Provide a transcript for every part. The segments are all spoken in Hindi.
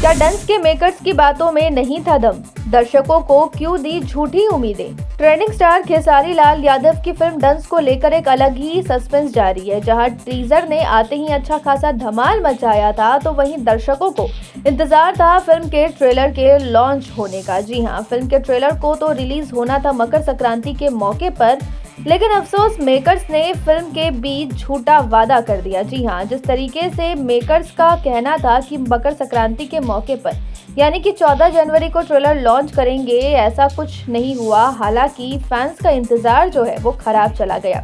क्या डंस के मेकर्स की बातों में नहीं था दम? दर्शकों को क्यों दी झूठी उम्मीदें? ट्रेंडिंग स्टार खेसारी लाल यादव की फिल्म डंस को लेकर एक अलग ही सस्पेंस जारी है। जहां टीजर ने आते ही अच्छा खासा धमाल मचाया था, तो वहीं दर्शकों को इंतजार था फिल्म के ट्रेलर के लॉन्च होने का। जी हां, फिल्म के ट्रेलर को तो रिलीज होना था मकर संक्रांति के मौके पर, लेकिन अफसोस मेकर्स ने फिल्म के बीच झूठा वादा कर दिया। जी हां, जिस तरीके से मेकर्स का कहना था कि मकर संक्रांति के मौके पर यानी कि 14 जनवरी को ट्रेलर लॉन्च करेंगे, ऐसा कुछ नहीं हुआ। हालांकि फैंस का इंतजार जो है वो खराब चला गया।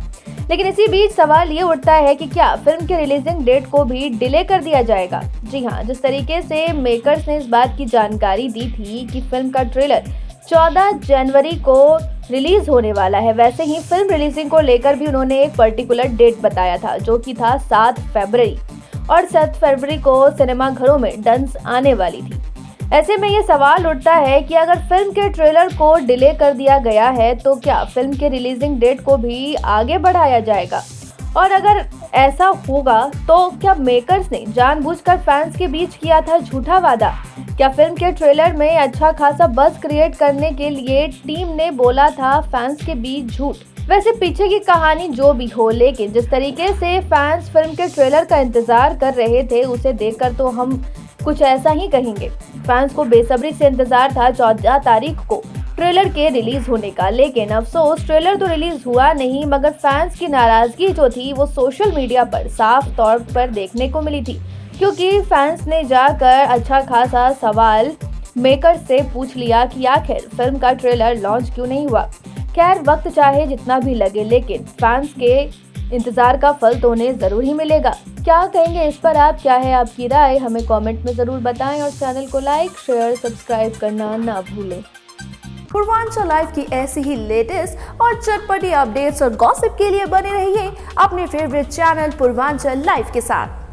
लेकिन इसी बीच सवाल ये उठता है कि क्या फिल्म के रिलीजिंग डेट को भी डिले कर दिया जाएगा? जी हां, जिस तरीके से मेकर्स ने इस बात की जानकारी दी थी कि फिल्म का ट्रेलर 14 जनवरी को रिलीज होने वाला है, वैसे ही फिल्म रिलीजिंग को लेकर भी उन्होंने एक पर्टिकुलर डेट बताया था, जो कि था 7 फरवरी। और 7 फरवरी को सिनेमाघरों में डंस आने वाली थी। ऐसे में ये सवाल उठता है कि अगर फिल्म के ट्रेलर को डिले कर दिया गया है, तो क्या फिल्म के रिलीजिंग डेट को भी आगे बढ़ाया जाएगा? और अगर ऐसा होगा तो क्या मेकर्स ने जानबूझकर फैंस के बीच किया था झूठा वादा? क्या फिल्म के ट्रेलर में अच्छा खासा बज़ क्रिएट करने के लिए टीम ने बोला था फैंस के बीच झूठ? वैसे पीछे की कहानी जो भी हो, लेकिन जिस तरीके से फैंस फिल्म के ट्रेलर का इंतजार कर रहे थे, उसे देखकर तो हम कुछ ऐसा ही कहेंगे। फैंस को बेसब्री से इंतजार था 14 तारीख को ट्रेलर के रिलीज होने का, लेकिन अफसोस ट्रेलर तो रिलीज हुआ नहीं, मगर फैंस की नाराजगी जो थी वो सोशल मीडिया पर साफ तौर पर देखने को मिली थी, क्योंकि फैंस ने जाकर अच्छा खासा सवाल मेकर से पूछ लिया कि आखिर फिल्म का ट्रेलर लॉन्च क्यों नहीं हुआ। खैर, वक्त चाहे जितना भी लगे, लेकिन फैंस के इंतजार का फल तो उन्हें जरूर ही मिलेगा। क्या कहेंगे इस पर आप? क्या है आपकी राय? हमें कमेंट में जरूर बताएं और चैनल को लाइक, शेयर, सब्सक्राइब करना ना भूलें। पूर्वांचल लाइव की ऐसी ही लेटेस्ट और चटपटी अपडेट्स और गॉसिप के लिए बने रहिए अपने फेवरेट चैनल पूर्वांचल लाइव के साथ।